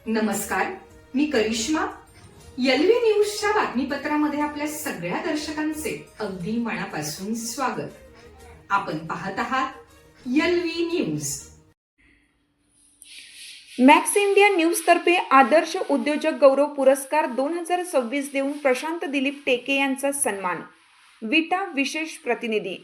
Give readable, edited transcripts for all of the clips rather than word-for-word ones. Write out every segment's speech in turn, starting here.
नमस्कार, मी करिश्मा. एलव्ही न्यूजच्या बातमीपत्रामध्ये आपल्या सगळ्या दर्शकांचे अगदी मनापासून स्वागत. आपण पाहत आहात एलव्ही न्यूज. मॅक्स इंडिया न्यूजतर्फे आदर्श उद्योजक गौरव पुरस्कार 2026 देऊन प्रशांत दिलीप टेके यांचा सन्मान. विटा विशेष प्रतिनिधी.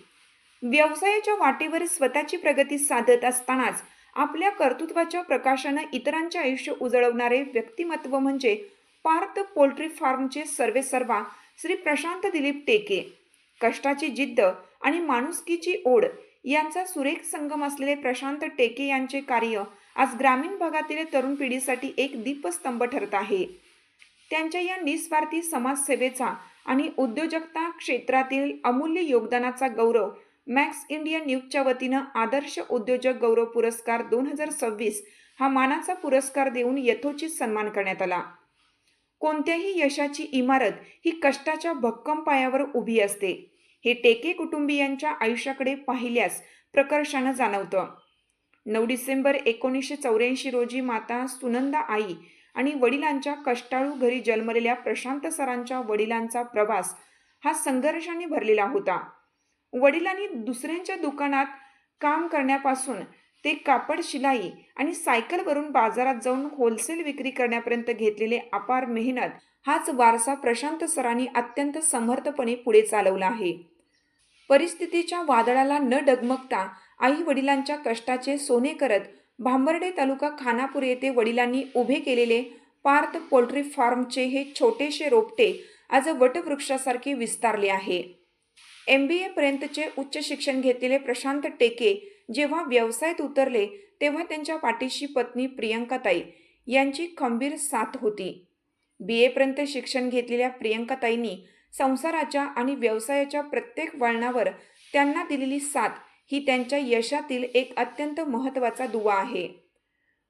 व्यवसायाच्या वाटेवर स्वतःची प्रगती साधत असतानाच आपल्या कर्तृत्वाच्या प्रकाशानं इतरांचे आयुष्य उजळवणारे व्यक्तिमत्व म्हणजे पार्थ पोल्ट्री फार्मचे सर्वेसर्वा श्री प्रशांत दिलीप टेके. कष्टाची जिद्द आणि माणुसकीची ओढ यांचा सुरेख संगम असलेले प्रशांत टेके यांचे कार्य आज ग्रामीण भागातील तरुण पिढीसाठी एक दीपस्तंभ ठरत आहे. त्यांच्या या निस्वार्थी समाजसेवेचा आणि उद्योजकता क्षेत्रातील अमूल्य योगदानाचा गौरव मॅक्स इंडिया न्यूजच्या वतीनं आदर्श उद्योजक गौरव पुरस्कार 2026 हा मानाचा पुरस्कार देऊन यथोचित सन्मान करण्यात आला. कोणत्याही यशाची इमारत ही कष्टाच्या भक्कम पायावर उभी असते, हे टेके कुटुंबियांच्या आयुष्याकडे पाहिल्यास प्रकर्षानं जाणवतं. 9 डिसेंबर 1984 रोजी माता सुनंदा आई आणि वडिलांच्या कष्टाळू घरी जन्मलेल्या प्रशांत सरांच्या वडिलांचा प्रवास हा संघर्षाने भरलेला होता. वडिलांनी दुसऱ्यांच्या दुकानात काम करण्यापासून ते कापड शिलाई आणि सायकलवरून बाजारात जाऊन होलसेल विक्री करण्यापर्यंत घेतलेले अपार मेहनत हाच वारसा प्रशांत सरांनी अत्यंत समर्थपणे पुढे चालवला आहे. परिस्थितीच्या वादळाला न डगमगता आई वडिलांच्या कष्टाचे सोने करत भांबर्डे तालुका खानापूर येथे वडिलांनी उभे केलेले पार्थ पोल्ट्री फार्मचे हे छोटेसे रोपटे आज वटवृक्षासारखे विस्तारले आहे. MBA पर्यंतचे उच्च शिक्षण घेतलेले प्रशांत टेके जेव्हा व्यवसायात उतरले तेव्हा त्यांच्या पाठीशी पत्नी प्रियंकाताई यांची खंबीर साथ होती. BA पर्यंत शिक्षण घेतलेल्या प्रियंकाताईंनी संसाराच्या आणि व्यवसायाच्या प्रत्येक वळणावर त्यांना दिलेली साथ ही त्यांच्या यशातील एक अत्यंत महत्त्वाचा दुवा आहे.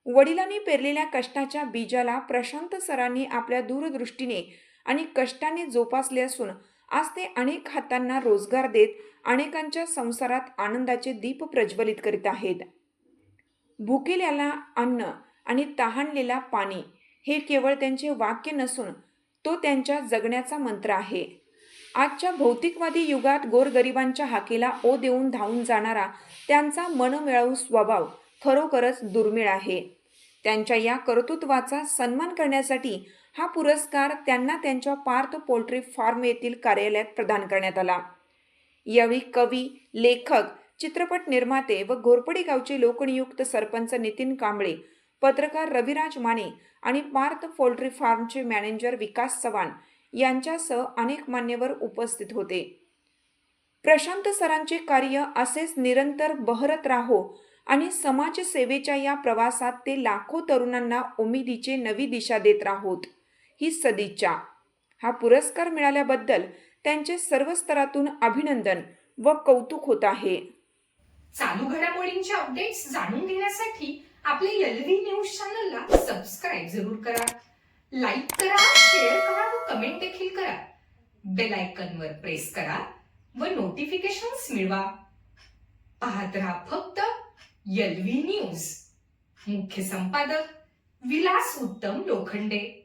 वडिलांनी पेरलेल्या कष्टाच्या बीजाला प्रशांत सरांनी आपल्या दूरदृष्टीने आणि कष्टाने जोपासले असून आज ते अनेक हातांना रोजगार देत अनेकांच्या संसारात आनंदाचे दीप प्रज्वलित करीत आहेत. भुकेल्याला अन्न आणि तहानलेला पाणी हे केवळ त्यांचे वाक्य नसून तो त्यांच्या जगण्याचा मंत्र आहे. आजच्या भौतिकवादी युगात गोरगरिबांच्या हाकेला ओ देऊन धावून जाणारा त्यांचा मनमिळावू स्वभाव खरोखरच दुर्मिळ आहे. त्यांच्या या कर्तृत्वाचा सन्मान करण्यासाठी हा पुरस्कार त्यांना त्यांच्या पार्थ पोल्ट्री फार्म येथील कार्यालयात प्रदान करण्यात आला. यावेळी कवी, लेखक, चित्रपट निर्माते व घोरपडी गावचे लोकनियुक्त सरपंच नितीन कांबळे, पत्रकार रविराज माने आणि पार्थ पोल्ट्री फार्मचे मॅनेजर विकास चव्हाण यांच्यासह अनेक मान्यवर उपस्थित होते. प्रशांत सरांचे कार्य असेच निरंतर बहरत राहो आणि समाजसेवेच्या या प्रवासात ते लाखो तरुणांना उमेदीची नवी दिशा देत राहोत, ही सदिच्छा. हा पुरस्कार मिळाल्याबद्दल त्यांचे सर्व स्तरातून अभिनंदन व कौतुक होत आहे. चालू घडामोडींचे अपडेट्स जाणून घेण्यासाठी आपल्या एलव्ही न्यूज चॅनलला सबस्क्राईब जरूर करा, लाईक करा, शेअर करा व कमेंट देखील करा. बेल आयकॉनवर प्रेस करा व नोटिफिकेशन्स मिळवा. पाहत रहा फक्त एलव्ही न्यूज. मुख्य संपादक विलास उत्तम लोखंडे.